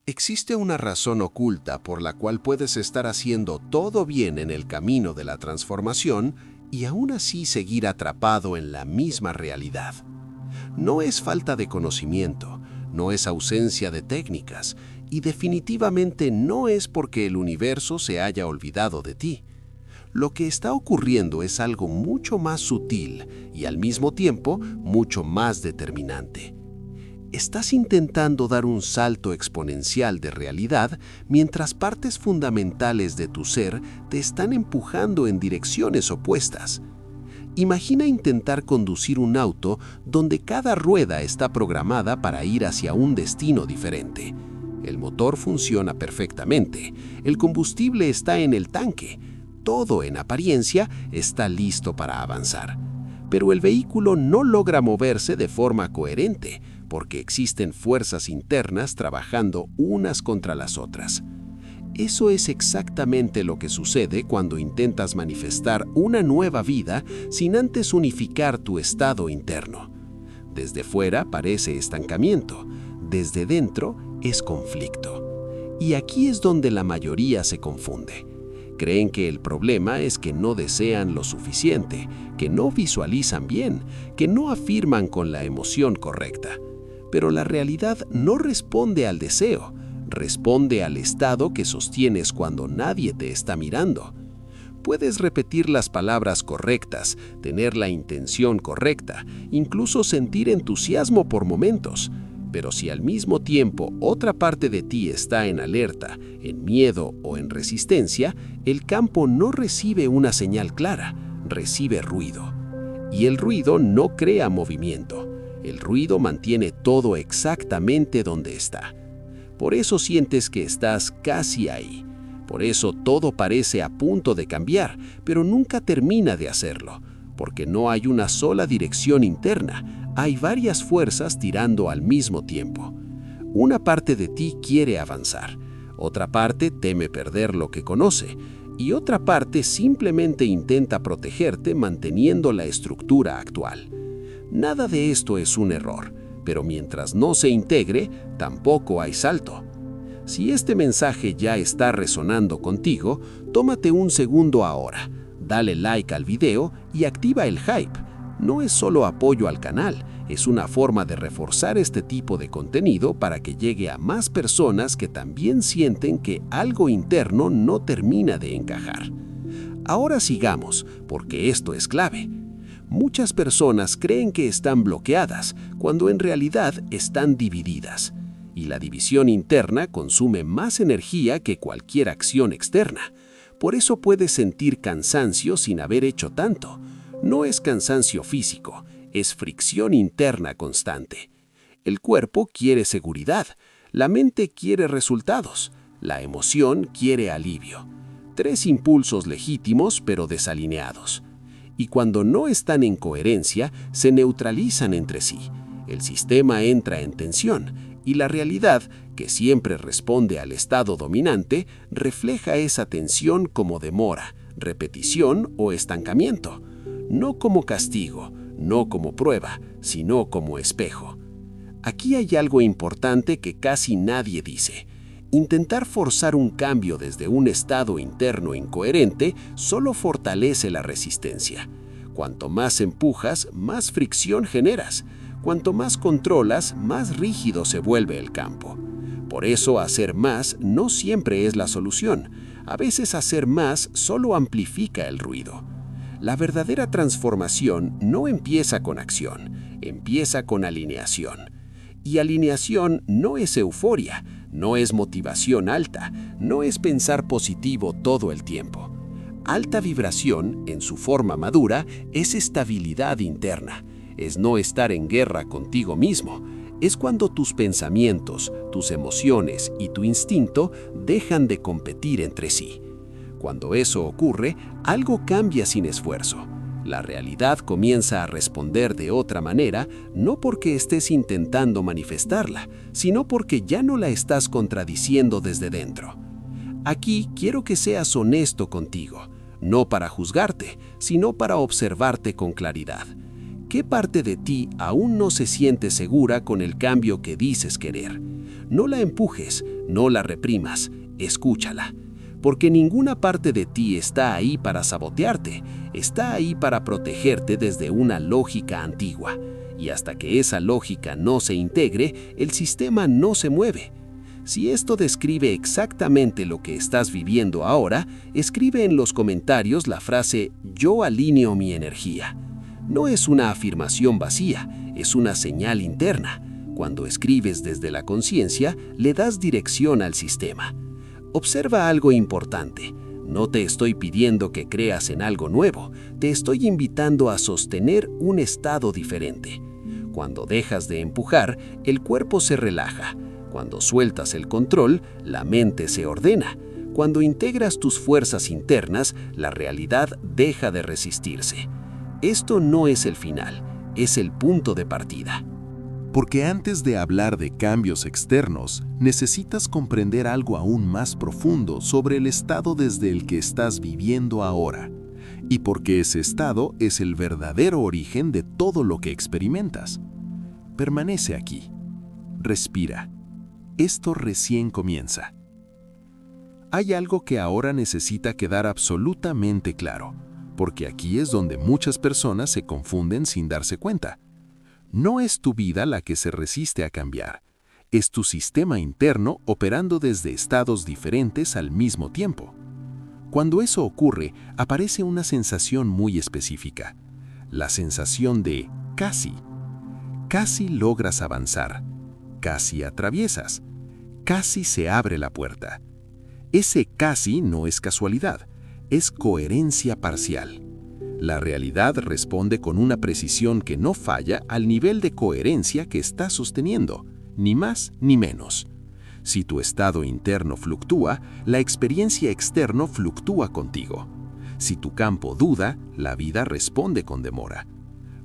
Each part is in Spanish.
Existe una razón oculta por la cual puedes estar haciendo todo bien en el camino de la transformación y aún así seguir atrapado en la misma realidad. No es falta de conocimiento, no es ausencia de técnicas y definitivamente no es porque el universo se haya olvidado de ti. Lo que está ocurriendo es algo mucho más sutil y al mismo tiempo mucho más determinante. Estás intentando dar un salto exponencial de realidad mientras partes fundamentales de tu ser te están empujando en direcciones opuestas. Imagina intentar conducir un auto donde cada rueda está programada para ir hacia un destino diferente. El motor funciona perfectamente, el combustible está en el tanque, todo en apariencia está listo para avanzar. Pero el vehículo no logra moverse de forma coherente, porque existen fuerzas internas trabajando unas contra las otras. Eso es exactamente lo que sucede cuando intentas manifestar una nueva vida sin antes unificar tu estado interno. Desde fuera parece estancamiento, desde dentro es conflicto. Y aquí es donde la mayoría se confunde. Creen que el problema es que no desean lo suficiente, que no visualizan bien, que no afirman con la emoción correcta. Pero la realidad no responde al deseo, responde al estado que sostienes cuando nadie te está mirando. Puedes repetir las palabras correctas, tener la intención correcta, incluso sentir entusiasmo por momentos. Pero si al mismo tiempo otra parte de ti está en alerta, en miedo o en resistencia, el campo no recibe una señal clara, recibe ruido. Y el ruido no crea movimiento. El ruido mantiene todo exactamente donde está. Por eso sientes que estás casi ahí. Por eso todo parece a punto de cambiar, pero nunca termina de hacerlo. Porque no hay una sola dirección interna, hay varias fuerzas tirando al mismo tiempo. Una parte de ti quiere avanzar, otra parte teme perder lo que conoce, y otra parte simplemente intenta protegerte manteniendo la estructura actual. Nada de esto es un error, pero mientras no se integre, tampoco hay salto. Si este mensaje ya está resonando contigo, tómate un segundo ahora, dale like al video y activa el hype. No es solo apoyo al canal, es una forma de reforzar este tipo de contenido para que llegue a más personas que también sienten que algo interno no termina de encajar. Ahora sigamos, porque esto es clave. Muchas personas creen que están bloqueadas, cuando en realidad están divididas. Y la división interna consume más energía que cualquier acción externa. Por eso puedes sentir cansancio sin haber hecho tanto. No es cansancio físico, es fricción interna constante. El cuerpo quiere seguridad, la mente quiere resultados, la emoción quiere alivio. 3 impulsos legítimos pero desalineados. Y cuando no están en coherencia, se neutralizan entre sí. El sistema entra en tensión y la realidad, que siempre responde al estado dominante, refleja esa tensión como demora, repetición o estancamiento. No como castigo, no como prueba, sino como espejo. Aquí hay algo importante que casi nadie dice. Intentar forzar un cambio desde un estado interno incoherente solo fortalece la resistencia. Cuanto más empujas, más fricción generas. Cuanto más controlas, más rígido se vuelve el campo. Por eso hacer más no siempre es la solución. A veces hacer más solo amplifica el ruido. La verdadera transformación no empieza con acción, empieza con alineación. Y alineación no es euforia, no es motivación alta, no es pensar positivo todo el tiempo. Alta vibración, en su forma madura, es estabilidad interna, es no estar en guerra contigo mismo, es cuando tus pensamientos, tus emociones y tu instinto dejan de competir entre sí. Cuando eso ocurre, algo cambia sin esfuerzo. La realidad comienza a responder de otra manera, no porque estés intentando manifestarla, sino porque ya no la estás contradiciendo desde dentro. Aquí quiero que seas honesto contigo, no para juzgarte, sino para observarte con claridad. ¿Qué parte de ti aún no se siente segura con el cambio que dices querer? No la empujes, no la reprimas, escúchala. Porque ninguna parte de ti está ahí para sabotearte, está ahí para protegerte desde una lógica antigua. Y hasta que esa lógica no se integre, el sistema no se mueve. Si esto describe exactamente lo que estás viviendo ahora, escribe en los comentarios la frase "Yo alineo mi energía". No es una afirmación vacía, es una señal interna. Cuando escribes desde la conciencia, le das dirección al sistema. Observa algo importante. No te estoy pidiendo que creas en algo nuevo, te estoy invitando a sostener un estado diferente. Cuando dejas de empujar, el cuerpo se relaja. Cuando sueltas el control, la mente se ordena. Cuando integras tus fuerzas internas, la realidad deja de resistirse. Esto no es el final, es el punto de partida. Porque antes de hablar de cambios externos, necesitas comprender algo aún más profundo sobre el estado desde el que estás viviendo ahora. Y porque ese estado es el verdadero origen de todo lo que experimentas. Permanece aquí. Respira. Esto recién comienza. Hay algo que ahora necesita quedar absolutamente claro, porque aquí es donde muchas personas se confunden sin darse cuenta. No es tu vida la que se resiste a cambiar, es tu sistema interno operando desde estados diferentes al mismo tiempo. Cuando eso ocurre, aparece una sensación muy específica, la sensación de casi. Casi logras avanzar, casi atraviesas, casi se abre la puerta. Ese casi no es casualidad, es coherencia parcial. La realidad responde con una precisión que no falla al nivel de coherencia que está sosteniendo, ni más ni menos. Si tu estado interno fluctúa, la experiencia externa fluctúa contigo. Si tu campo duda, la vida responde con demora.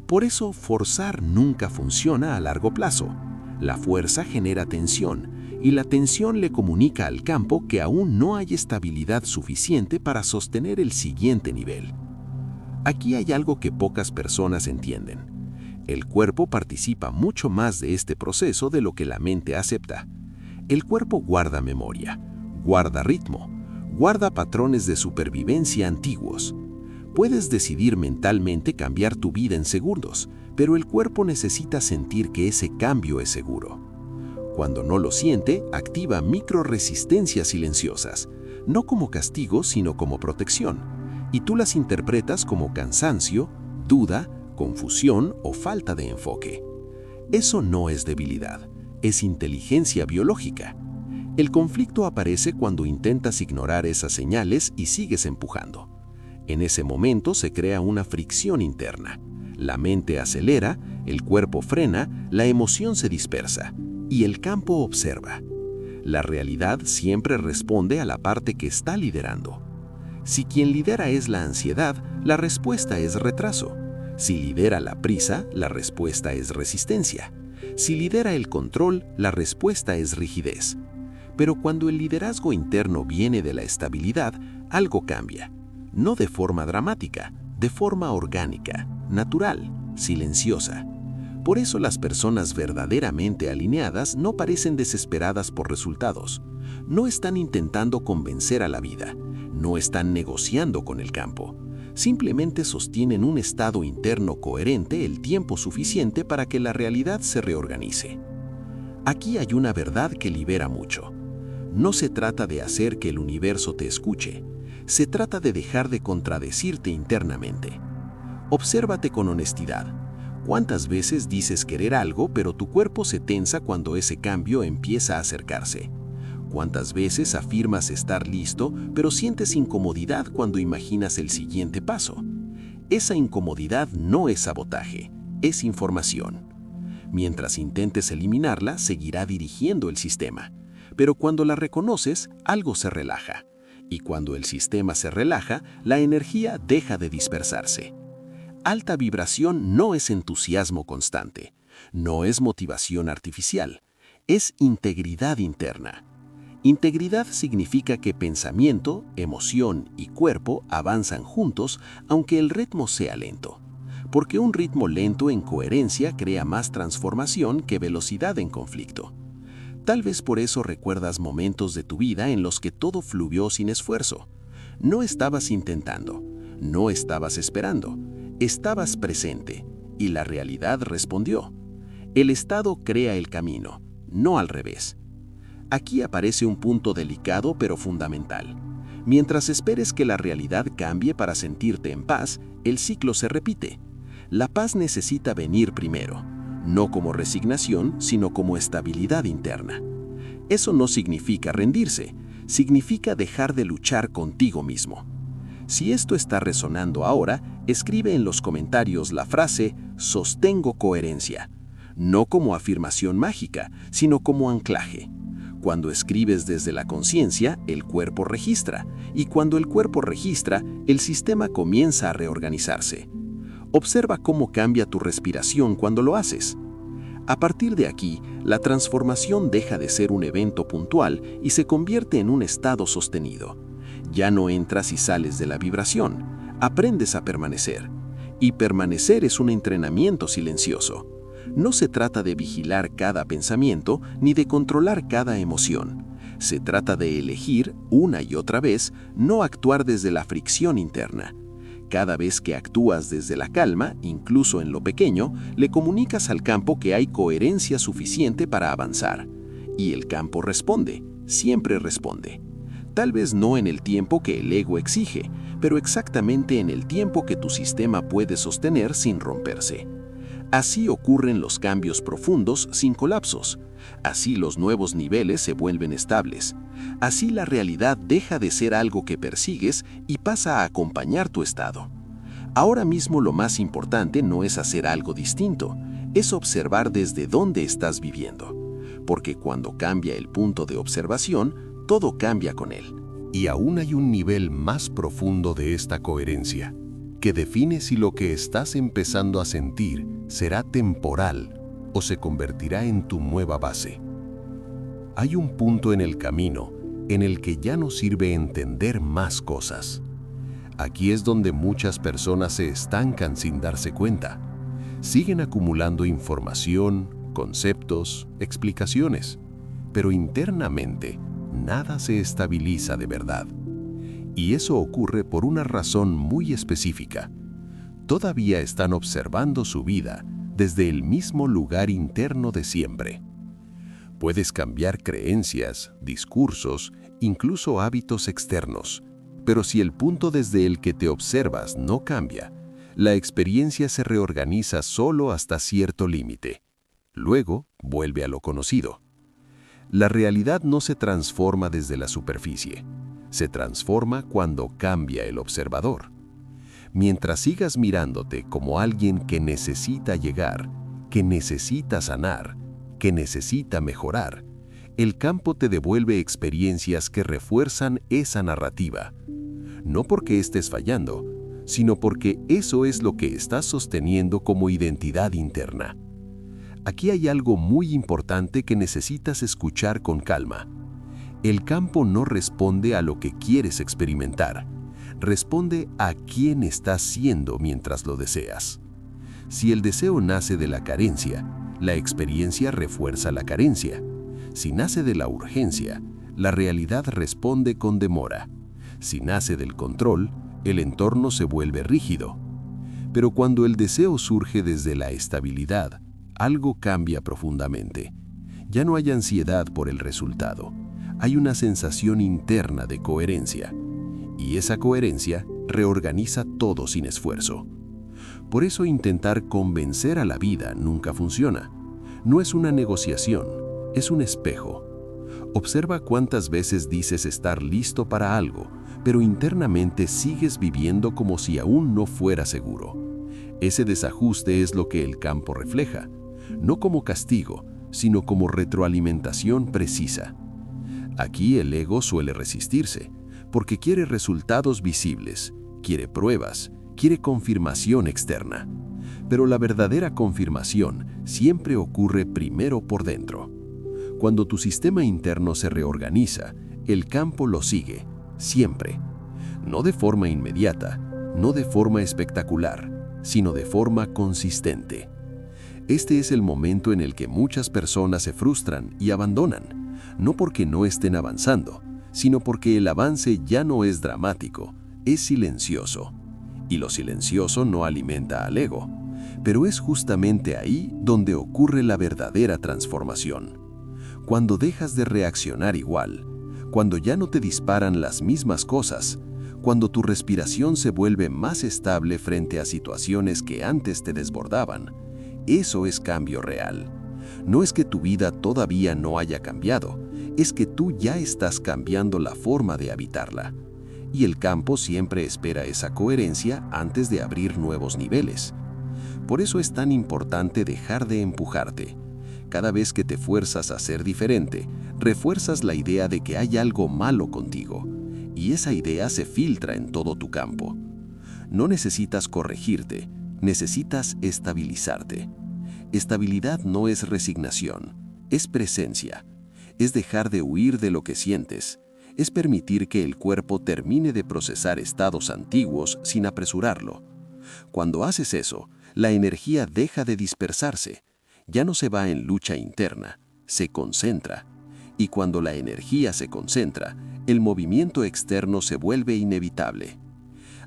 Por eso, forzar nunca funciona a largo plazo. La fuerza genera tensión, y la tensión le comunica al campo que aún no hay estabilidad suficiente para sostener el siguiente nivel. Aquí hay algo que pocas personas entienden. El cuerpo participa mucho más de este proceso de lo que la mente acepta. El cuerpo guarda memoria, guarda ritmo, guarda patrones de supervivencia antiguos. Puedes decidir mentalmente cambiar tu vida en segundos, pero el cuerpo necesita sentir que ese cambio es seguro. Cuando no lo siente, activa microresistencias silenciosas, no como castigo, sino como protección. Y tú las interpretas como cansancio, duda, confusión o falta de enfoque. Eso no es debilidad, es inteligencia biológica. El conflicto aparece cuando intentas ignorar esas señales y sigues empujando. En ese momento se crea una fricción interna. La mente acelera, el cuerpo frena, la emoción se dispersa y el campo observa. La realidad siempre responde a la parte que está liderando. Si quien lidera es la ansiedad, la respuesta es retraso. Si lidera la prisa, la respuesta es resistencia. Si lidera el control, la respuesta es rigidez. Pero cuando el liderazgo interno viene de la estabilidad, algo cambia. No de forma dramática, de forma orgánica, natural, silenciosa. Por eso las personas verdaderamente alineadas no parecen desesperadas por resultados. No están intentando convencer a la vida. No están negociando con el campo. Simplemente sostienen un estado interno coherente el tiempo suficiente para que la realidad se reorganice. Aquí hay una verdad que libera mucho. No se trata de hacer que el universo te escuche. Se trata de dejar de contradecirte internamente. Obsérvate con honestidad. ¿Cuántas veces dices querer algo, pero tu cuerpo se tensa cuando ese cambio empieza a acercarse? ¿Cuántas veces afirmas estar listo, pero sientes incomodidad cuando imaginas el siguiente paso? Esa incomodidad no es sabotaje, es información. Mientras intentes eliminarla, seguirá dirigiendo el sistema. Pero cuando la reconoces, algo se relaja. Y cuando el sistema se relaja, la energía deja de dispersarse. Alta vibración no es entusiasmo constante, no es motivación artificial, es integridad interna. Integridad significa que pensamiento, emoción y cuerpo avanzan juntos aunque el ritmo sea lento. Porque un ritmo lento en coherencia crea más transformación que velocidad en conflicto. Tal vez por eso recuerdas momentos de tu vida en los que todo fluyó sin esfuerzo. No estabas intentando, no estabas esperando, estabas presente y la realidad respondió. El estado crea el camino, no al revés. Aquí aparece un punto delicado pero fundamental. Mientras esperes que la realidad cambie para sentirte en paz, el ciclo se repite. La paz necesita venir primero, no como resignación, sino como estabilidad interna. Eso no significa rendirse, significa dejar de luchar contigo mismo. Si esto está resonando ahora, escribe en los comentarios la frase "sostengo coherencia", no como afirmación mágica, sino como anclaje. Cuando escribes desde la conciencia, el cuerpo registra, y cuando el cuerpo registra, el sistema comienza a reorganizarse. Observa cómo cambia tu respiración cuando lo haces. A partir de aquí, la transformación deja de ser un evento puntual y se convierte en un estado sostenido. Ya no entras y sales de la vibración, aprendes a permanecer. Y permanecer es un entrenamiento silencioso. No se trata de vigilar cada pensamiento ni de controlar cada emoción. Se trata de elegir, una y otra vez, no actuar desde la fricción interna. Cada vez que actúas desde la calma, incluso en lo pequeño, le comunicas al campo que hay coherencia suficiente para avanzar. Y el campo responde, siempre responde. Tal vez no en el tiempo que el ego exige, pero exactamente en el tiempo que tu sistema puede sostener sin romperse. Así ocurren los cambios profundos sin colapsos. Así los nuevos niveles se vuelven estables. Así la realidad deja de ser algo que persigues y pasa a acompañar tu estado. Ahora mismo lo más importante no es hacer algo distinto, es observar desde dónde estás viviendo. Porque cuando cambia el punto de observación, todo cambia con él. Y aún hay un nivel más profundo de esta coherencia, que define si lo que estás empezando a sentir será temporal o se convertirá en tu nueva base. Hay un punto en el camino en el que ya no sirve entender más cosas. Aquí es donde muchas personas se estancan sin darse cuenta. Siguen acumulando información, conceptos, explicaciones, pero internamente nada se estabiliza de verdad. Y eso ocurre por una razón muy específica. Todavía están observando su vida desde el mismo lugar interno de siempre. Puedes cambiar creencias, discursos, incluso hábitos externos, pero si el punto desde el que te observas no cambia, la experiencia se reorganiza solo hasta cierto límite. Luego vuelve a lo conocido. La realidad no se transforma desde la superficie. Se transforma cuando cambia el observador. Mientras sigas mirándote como alguien que necesita llegar, que necesita sanar, que necesita mejorar, el campo te devuelve experiencias que refuerzan esa narrativa. No porque estés fallando, sino porque eso es lo que estás sosteniendo como identidad interna. Aquí hay algo muy importante que necesitas escuchar con calma. El campo no responde a lo que quieres experimentar, responde a quién estás siendo mientras lo deseas. Si el deseo nace de la carencia, la experiencia refuerza la carencia. Si nace de la urgencia, la realidad responde con demora. Si nace del control, el entorno se vuelve rígido. Pero cuando el deseo surge desde la estabilidad, algo cambia profundamente. Ya no hay ansiedad por el resultado. Hay una sensación interna de coherencia, y esa coherencia reorganiza todo sin esfuerzo. Por eso intentar convencer a la vida nunca funciona. No es una negociación, es un espejo. Observa cuántas veces dices estar listo para algo, pero internamente sigues viviendo como si aún no fuera seguro. Ese desajuste es lo que el campo refleja, no como castigo, sino como retroalimentación precisa. Aquí el ego suele resistirse, porque quiere resultados visibles, quiere pruebas, quiere confirmación externa. Pero la verdadera confirmación siempre ocurre primero por dentro. Cuando tu sistema interno se reorganiza, el campo lo sigue, siempre. No de forma inmediata, no de forma espectacular, sino de forma consistente. Este es el momento en el que muchas personas se frustran y abandonan, no porque no estén avanzando, sino porque el avance ya no es dramático, es silencioso. Y lo silencioso no alimenta al ego, pero es justamente ahí donde ocurre la verdadera transformación. Cuando dejas de reaccionar igual, cuando ya no te disparan las mismas cosas, cuando tu respiración se vuelve más estable frente a situaciones que antes te desbordaban, eso es cambio real. No es que tu vida todavía no haya cambiado, es que tú ya estás cambiando la forma de habitarla. Y el campo siempre espera esa coherencia antes de abrir nuevos niveles. Por eso es tan importante dejar de empujarte. Cada vez que te fuerzas a ser diferente, refuerzas la idea de que hay algo malo contigo, y esa idea se filtra en todo tu campo. No necesitas corregirte, necesitas estabilizarte. Estabilidad no es resignación, es presencia. Es dejar de huir de lo que sientes, es permitir que el cuerpo termine de procesar estados antiguos sin apresurarlo. Cuando haces eso, la energía deja de dispersarse, ya no se va en lucha interna, se concentra. Y cuando la energía se concentra, el movimiento externo se vuelve inevitable.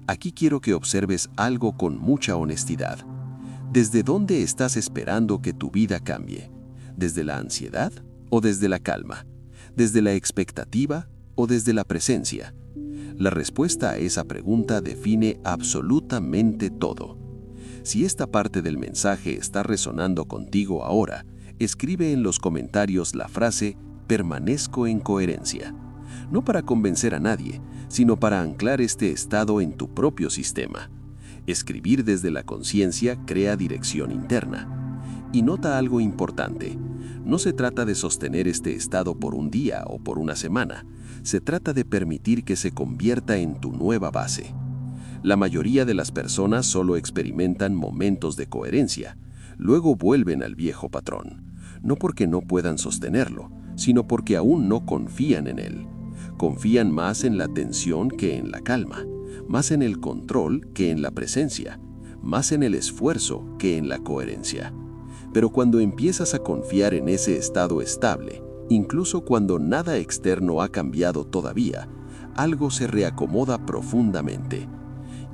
Aquí quiero que observes algo con mucha honestidad. ¿Desde dónde estás esperando que tu vida cambie? ¿Desde la ansiedad o desde la calma? ¿Desde la expectativa o desde la presencia? La respuesta a esa pregunta define absolutamente todo. Si esta parte del mensaje está resonando contigo ahora, escribe en los comentarios la frase "permanezco en coherencia", no para convencer a nadie, sino para anclar este estado en tu propio sistema. Escribir desde la conciencia crea dirección interna. Y nota algo importante, no se trata de sostener este estado por un día o por una semana, se trata de permitir que se convierta en tu nueva base. La mayoría de las personas solo experimentan momentos de coherencia, luego vuelven al viejo patrón, no porque no puedan sostenerlo, sino porque aún no confían en él. Confían más en la tensión que en la calma, más en el control que en la presencia, más en el esfuerzo que en la coherencia. Pero cuando empiezas a confiar en ese estado estable, incluso cuando nada externo ha cambiado todavía, algo se reacomoda profundamente.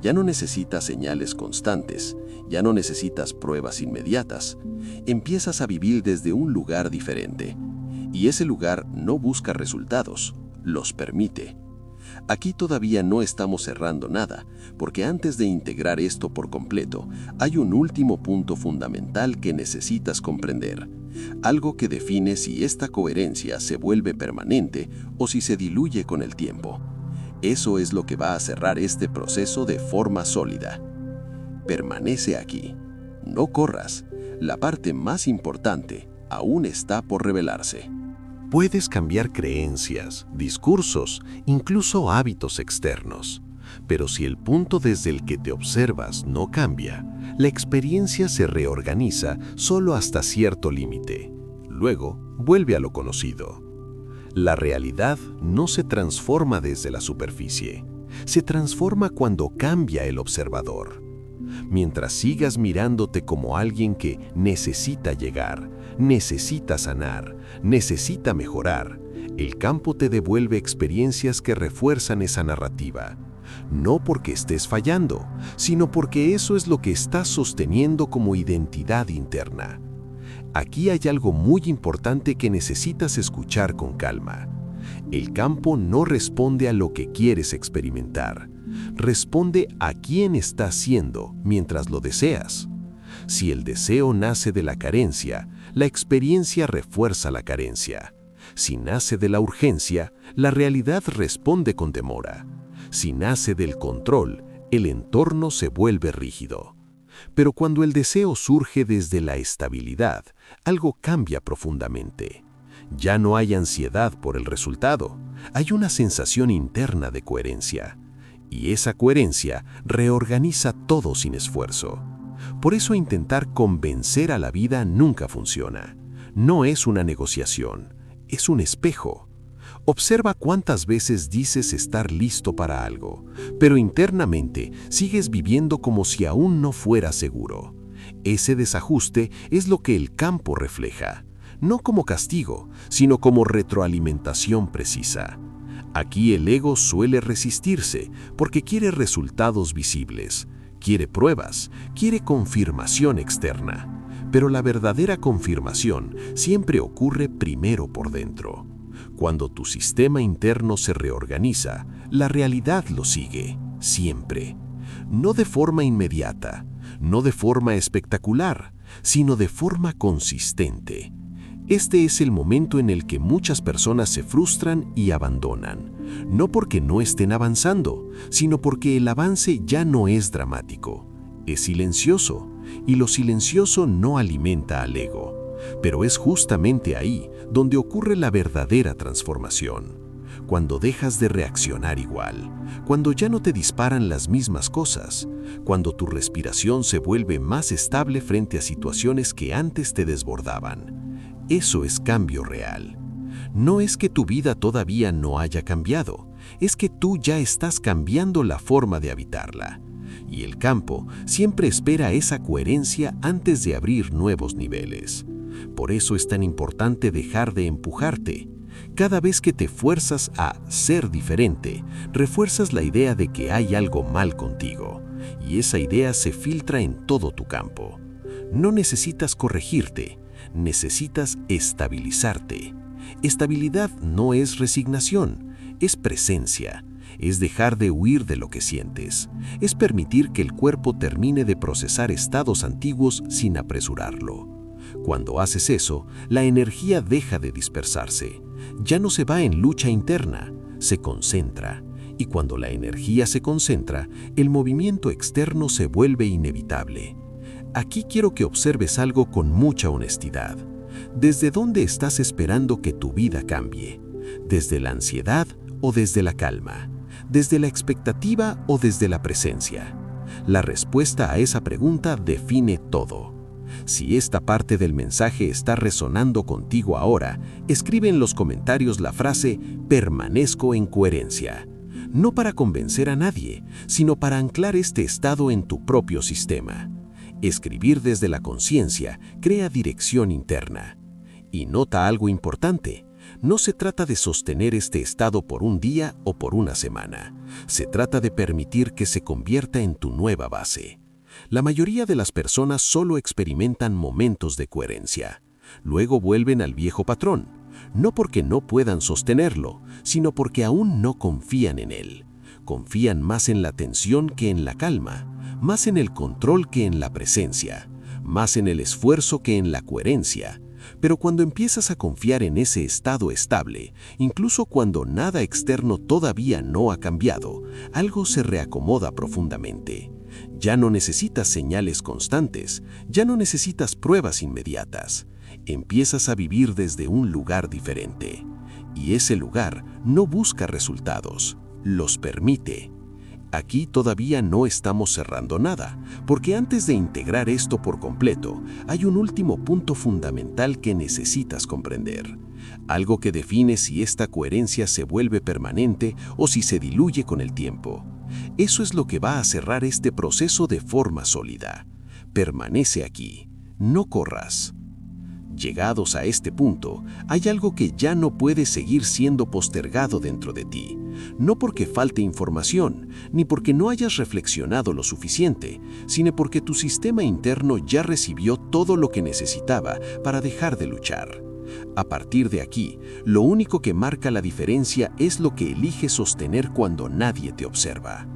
Ya no necesitas señales constantes, ya no necesitas pruebas inmediatas. Empiezas a vivir desde un lugar diferente. Y ese lugar no busca resultados, los permite. Aquí todavía no estamos cerrando nada, porque antes de integrar esto por completo, hay un último punto fundamental que necesitas comprender. Algo que define si esta coherencia se vuelve permanente o si se diluye con el tiempo. Eso es lo que va a cerrar este proceso de forma sólida. Permanece aquí. No corras. La parte más importante aún está por revelarse. Puedes cambiar creencias, discursos, incluso hábitos externos. Pero si el punto desde el que te observas no cambia, la experiencia se reorganiza solo hasta cierto límite. Luego, vuelve a lo conocido. La realidad no se transforma desde la superficie. Se transforma cuando cambia el observador. Mientras sigas mirándote como alguien que necesita llegar, necesita sanar, necesita mejorar, el campo te devuelve experiencias que refuerzan esa narrativa. No porque estés fallando, sino porque eso es lo que estás sosteniendo como identidad interna. Aquí hay algo muy importante que necesitas escuchar con calma. El campo no responde a lo que quieres experimentar. Responde a quién estás siendo mientras lo deseas. Si el deseo nace de la carencia, la experiencia refuerza la carencia. Si nace de la urgencia, la realidad responde con demora. Si nace del control, el entorno se vuelve rígido. Pero cuando el deseo surge desde la estabilidad, algo cambia profundamente. Ya no hay ansiedad por el resultado, hay una sensación interna de coherencia. Y esa coherencia reorganiza todo sin esfuerzo. Por eso intentar convencer a la vida nunca funciona. No es una negociación, es un espejo. Observa cuántas veces dices estar listo para algo, pero internamente sigues viviendo como si aún no fuera seguro. Ese desajuste es lo que el campo refleja, no como castigo, sino como retroalimentación precisa. Aquí el ego suele resistirse porque quiere resultados visibles, quiere pruebas, quiere confirmación externa. Pero la verdadera confirmación siempre ocurre primero por dentro. Cuando tu sistema interno se reorganiza, la realidad lo sigue, siempre. No de forma inmediata, no de forma espectacular, sino de forma consistente. Este es el momento en el que muchas personas se frustran y abandonan, no porque no estén avanzando, sino porque el avance ya no es dramático, es silencioso, y lo silencioso no alimenta al ego. Pero es justamente ahí donde ocurre la verdadera transformación. Cuando dejas de reaccionar igual, cuando ya no te disparan las mismas cosas, cuando tu respiración se vuelve más estable frente a situaciones que antes te desbordaban. Eso es cambio real. No es que tu vida todavía no haya cambiado, es que tú ya estás cambiando la forma de habitarla. Y el campo siempre espera esa coherencia antes de abrir nuevos niveles. Por eso es tan importante dejar de empujarte. Cada vez que te fuerzas a ser diferente, refuerzas la idea de que hay algo mal contigo, y esa idea se filtra en todo tu campo. No necesitas corregirte, necesitas estabilizarte. Estabilidad no es resignación, es presencia. Es dejar de huir de lo que sientes. Es permitir que el cuerpo termine de procesar estados antiguos sin apresurarlo. Cuando haces eso, la energía deja de dispersarse. Ya no se va en lucha interna, se concentra. Y cuando la energía se concentra, el movimiento externo se vuelve inevitable. Aquí quiero que observes algo con mucha honestidad. ¿Desde dónde estás esperando que tu vida cambie? ¿Desde la ansiedad o desde la calma? ¿Desde la expectativa o desde la presencia? La respuesta a esa pregunta define todo. Si esta parte del mensaje está resonando contigo ahora, escribe en los comentarios la frase "permanezco en coherencia". No para convencer a nadie, sino para anclar este estado en tu propio sistema. Escribir desde la conciencia crea dirección interna. Y nota algo importante. No se trata de sostener este estado por un día o por una semana. Se trata de permitir que se convierta en tu nueva base. La mayoría de las personas solo experimentan momentos de coherencia. Luego vuelven al viejo patrón, no porque no puedan sostenerlo, sino porque aún no confían en él. Confían más en la tensión que en la calma, más en el control que en la presencia, más en el esfuerzo que en la coherencia. Pero cuando empiezas a confiar en ese estado estable, incluso cuando nada externo todavía no ha cambiado, algo se reacomoda profundamente. Ya no necesitas señales constantes, ya no necesitas pruebas inmediatas. Empiezas a vivir desde un lugar diferente. Y ese lugar no busca resultados, los permite. Aquí todavía no estamos cerrando nada, porque antes de integrar esto por completo, hay un último punto fundamental que necesitas comprender. Algo que define si esta coherencia se vuelve permanente o si se diluye con el tiempo. Eso es lo que va a cerrar este proceso de forma sólida. Permanece aquí, no corras. Llegados a este punto, hay algo que ya no puede seguir siendo postergado dentro de ti. No porque falte información, ni porque no hayas reflexionado lo suficiente, sino porque tu sistema interno ya recibió todo lo que necesitaba para dejar de luchar. A partir de aquí, lo único que marca la diferencia es lo que eliges sostener cuando nadie te observa.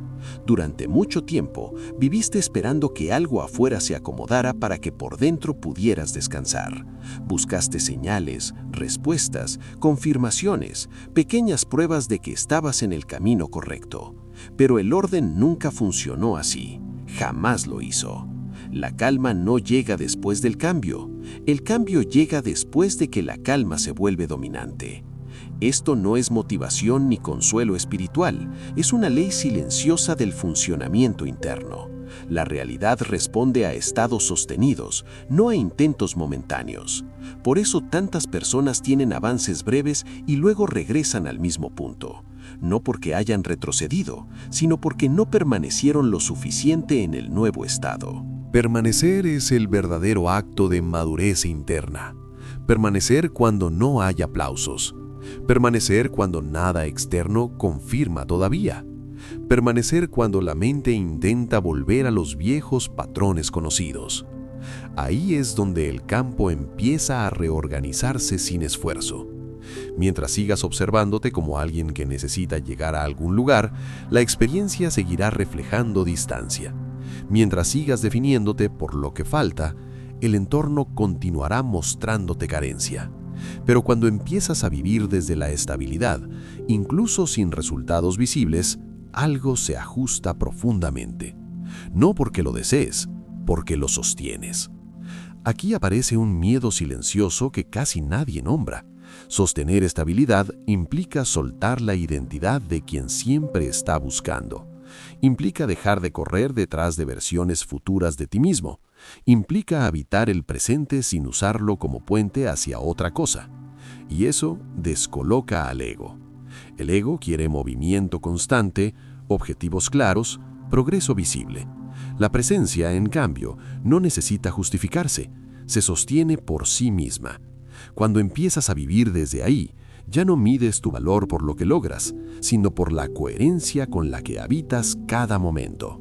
Durante mucho tiempo, viviste esperando que algo afuera se acomodara para que por dentro pudieras descansar. Buscaste señales, respuestas, confirmaciones, pequeñas pruebas de que estabas en el camino correcto. Pero el orden nunca funcionó así, jamás lo hizo. La calma no llega después del cambio. El cambio llega después de que la calma se vuelve dominante. Esto no es motivación ni consuelo espiritual, es una ley silenciosa del funcionamiento interno. La realidad responde a estados sostenidos, no a intentos momentáneos. Por eso tantas personas tienen avances breves y luego regresan al mismo punto. No porque hayan retrocedido, sino porque no permanecieron lo suficiente en el nuevo estado. Permanecer es el verdadero acto de madurez interna. Permanecer cuando no hay aplausos. Permanecer cuando nada externo confirma todavía. Permanecer cuando la mente intenta volver a los viejos patrones conocidos. Ahí es donde el campo empieza a reorganizarse sin esfuerzo. Mientras sigas observándote como alguien que necesita llegar a algún lugar, la experiencia seguirá reflejando distancia. Mientras sigas definiéndote por lo que falta, el entorno continuará mostrándote carencia. Pero cuando empiezas a vivir desde la estabilidad, incluso sin resultados visibles, algo se ajusta profundamente. No porque lo desees, porque lo sostienes. Aquí aparece un miedo silencioso que casi nadie nombra. Sostener estabilidad implica soltar la identidad de quien siempre está buscando. Implica dejar de correr detrás de versiones futuras de ti mismo. Implica habitar el presente sin usarlo como puente hacia otra cosa. Y eso descoloca al ego. El ego quiere movimiento constante, objetivos claros, progreso visible. La presencia, en cambio, no necesita justificarse, se sostiene por sí misma. Cuando empiezas a vivir desde ahí, ya no mides tu valor por lo que logras, sino por la coherencia con la que habitas cada momento.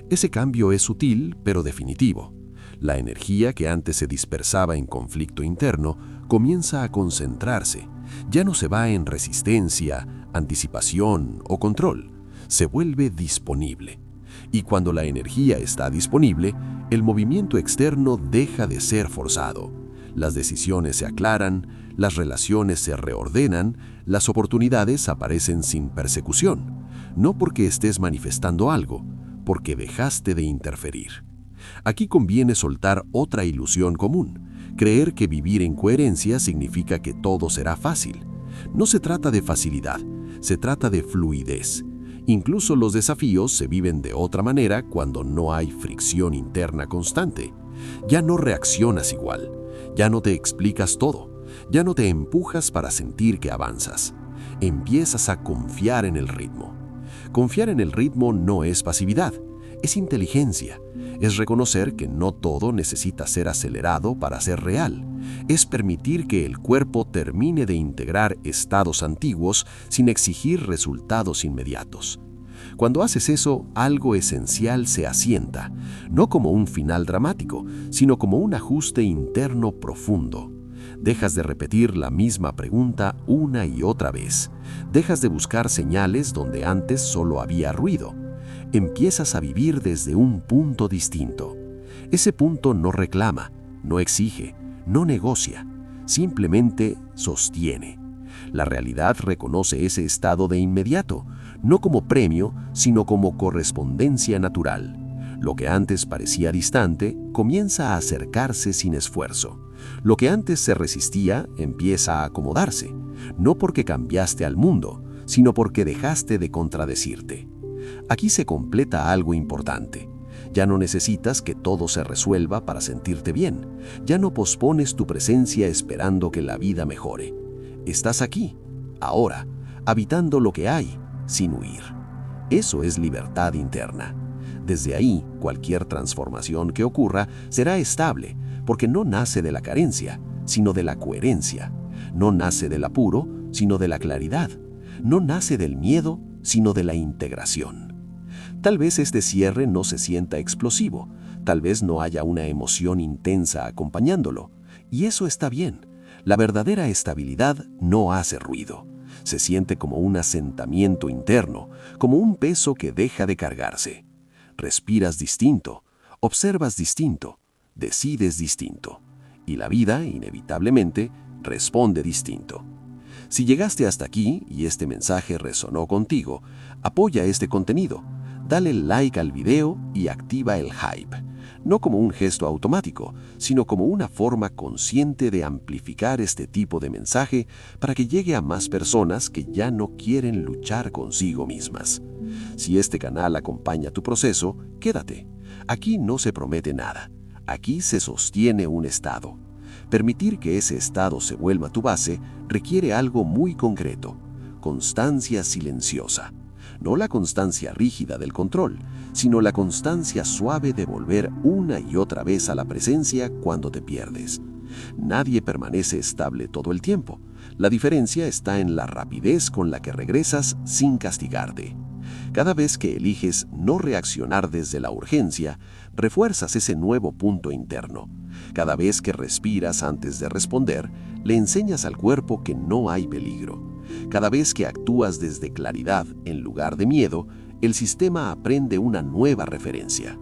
Ese cambio es sutil, pero definitivo. La energía que antes se dispersaba en conflicto interno comienza a concentrarse. Ya no se va en resistencia, anticipación o control. Se vuelve disponible. Y cuando la energía está disponible, el movimiento externo deja de ser forzado. Las decisiones se aclaran, las relaciones se reordenan, las oportunidades aparecen sin persecución. No porque estés manifestando algo, porque dejaste de interferir. Aquí conviene soltar otra ilusión común, creer que vivir en coherencia significa que todo será fácil. No se trata de facilidad, se trata de fluidez. Incluso los desafíos se viven de otra manera cuando no hay fricción interna constante. Ya no reaccionas igual, ya no te explicas todo, ya no te empujas para sentir que avanzas. Empiezas a confiar en el ritmo. Confiar en el ritmo no es pasividad, es inteligencia. Es reconocer que no todo necesita ser acelerado para ser real. Es permitir que el cuerpo termine de integrar estados antiguos sin exigir resultados inmediatos. Cuando haces eso, algo esencial se asienta, no como un final dramático, sino como un ajuste interno profundo. Dejas de repetir la misma pregunta una y otra vez. Dejas de buscar señales donde antes solo había ruido. Empiezas a vivir desde un punto distinto. Ese punto no reclama, no exige, no negocia, simplemente sostiene. La realidad reconoce ese estado de inmediato, no como premio, sino como correspondencia natural. Lo que antes parecía distante comienza a acercarse sin esfuerzo. Lo que antes se resistía empieza a acomodarse, no porque cambiaste al mundo, sino porque dejaste de contradecirte. Aquí se completa algo importante. Ya no necesitas que todo se resuelva para sentirte bien. Ya no pospones tu presencia esperando que la vida mejore. Estás aquí, ahora, habitando lo que hay, sin huir. Eso es libertad interna. Desde ahí, cualquier transformación que ocurra será estable, porque no nace de la carencia, sino de la coherencia. No nace del apuro, sino de la claridad. No nace del miedo, sino de la integración. Tal vez este cierre no se sienta explosivo, tal vez no haya una emoción intensa acompañándolo, y eso está bien. La verdadera estabilidad no hace ruido. Se siente como un asentamiento interno, como un peso que deja de cargarse. Respiras distinto, observas distinto, decides distinto, y la vida, inevitablemente, responde distinto. Si llegaste hasta aquí y este mensaje resonó contigo, apoya este contenido, dale like al video y activa el hype, no como un gesto automático, sino como una forma consciente de amplificar este tipo de mensaje para que llegue a más personas que ya no quieren luchar consigo mismas. Si este canal acompaña tu proceso, quédate. Aquí no se promete nada, aquí se sostiene un estado. Permitir que ese estado se vuelva tu base requiere algo muy concreto: constancia silenciosa. no la constancia rígida del control, sino la constancia suave de volver una y otra vez a la presencia cuando te pierdes. Nadie permanece estable todo el tiempo. La diferencia está en la rapidez con la que regresas sin castigarte. Cada vez que eliges no reaccionar desde la urgencia, refuerzas ese nuevo punto interno. Cada vez que respiras antes de responder, le enseñas al cuerpo que no hay peligro. Cada vez que actúas desde claridad en lugar de miedo, el sistema aprende una nueva referencia.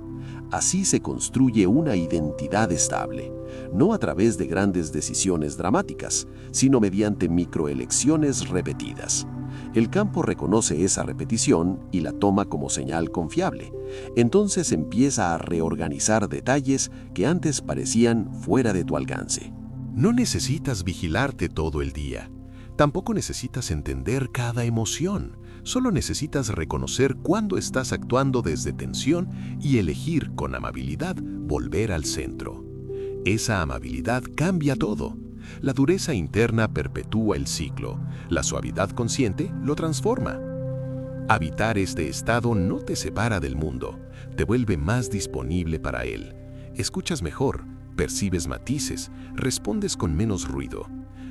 Así se construye una identidad estable, no a través de grandes decisiones dramáticas, sino mediante microelecciones repetidas. El campo reconoce esa repetición y la toma como señal confiable. Entonces empieza a reorganizar detalles que antes parecían fuera de tu alcance. No necesitas vigilarte todo el día. Tampoco necesitas entender cada emoción. Solo necesitas reconocer cuándo estás actuando desde tensión y elegir con amabilidad volver al centro. Esa amabilidad cambia todo. La dureza interna perpetúa el ciclo. La suavidad consciente lo transforma. Habitar este estado no te separa del mundo, te vuelve más disponible para él. Escuchas mejor, percibes matices, respondes con menos ruido.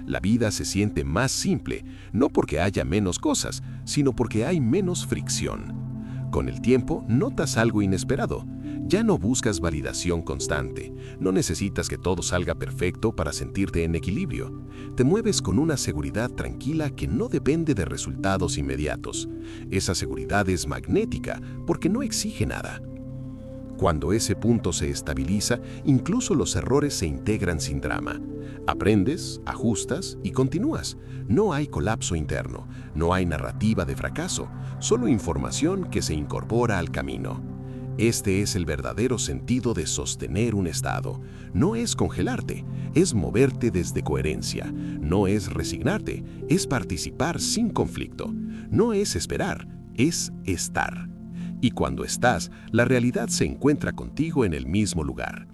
La vida se siente más simple, no porque haya menos cosas, sino porque hay menos fricción. Con el tiempo notas algo inesperado. Ya no buscas validación constante. No necesitas que todo salga perfecto para sentirte en equilibrio. Te mueves con una seguridad tranquila que no depende de resultados inmediatos. Esa seguridad es magnética porque no exige nada. Cuando ese punto se estabiliza, incluso los errores se integran sin drama. Aprendes, ajustas y continúas. No hay colapso interno, no hay narrativa de fracaso, solo información que se incorpora al camino. Este es el verdadero sentido de sostener un estado. No es congelarte, es moverte desde coherencia. No es resignarte, es participar sin conflicto. No es esperar, es estar. Y cuando estás, la realidad se encuentra contigo en el mismo lugar.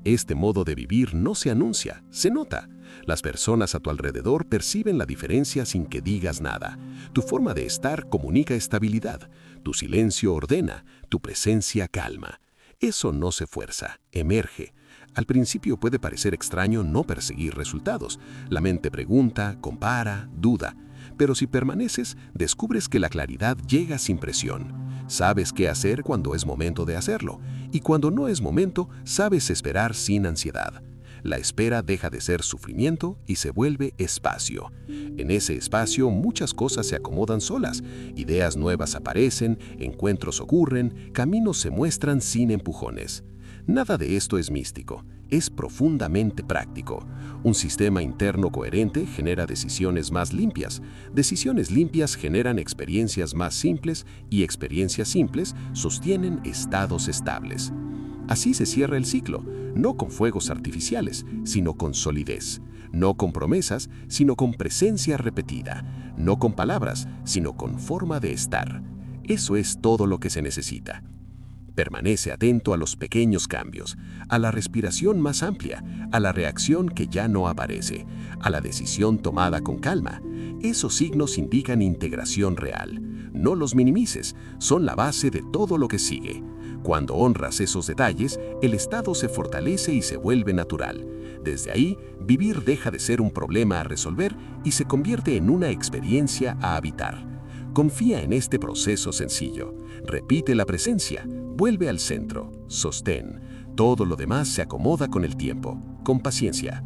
Este modo de vivir no se anuncia, se nota. Las personas a tu alrededor perciben la diferencia sin que digas nada. Tu forma de estar comunica estabilidad, tu silencio ordena, tu presencia calma. Eso no se fuerza, emerge. Al principio puede parecer extraño no perseguir resultados. La mente pregunta, compara, duda. Pero si permaneces, descubres que la claridad llega sin presión. Sabes qué hacer cuando es momento de hacerlo, y cuando no es momento, sabes esperar sin ansiedad. La espera deja de ser sufrimiento y se vuelve espacio. En ese espacio muchas cosas se acomodan solas, ideas nuevas aparecen, encuentros ocurren, caminos se muestran sin empujones. Nada de esto es místico, es profundamente práctico. Un sistema interno coherente genera decisiones más limpias. Decisiones limpias generan experiencias más simples y experiencias simples sostienen estados estables. Así se cierra el ciclo, no con fuegos artificiales, sino con solidez. No con promesas, sino con presencia repetida. No con palabras, sino con forma de estar. Eso es todo lo que se necesita. Permanece atento a los pequeños cambios, a la respiración más amplia, a la reacción que ya no aparece, a la decisión tomada con calma. Esos signos indican integración real. No los minimices, son la base de todo lo que sigue. Cuando honras esos detalles, el estado se fortalece y se vuelve natural. Desde ahí, vivir deja de ser un problema a resolver y se convierte en una experiencia a habitar. Confía en este proceso sencillo. Repite la presencia, vuelve al centro, sostén. Todo lo demás se acomoda con el tiempo, con paciencia.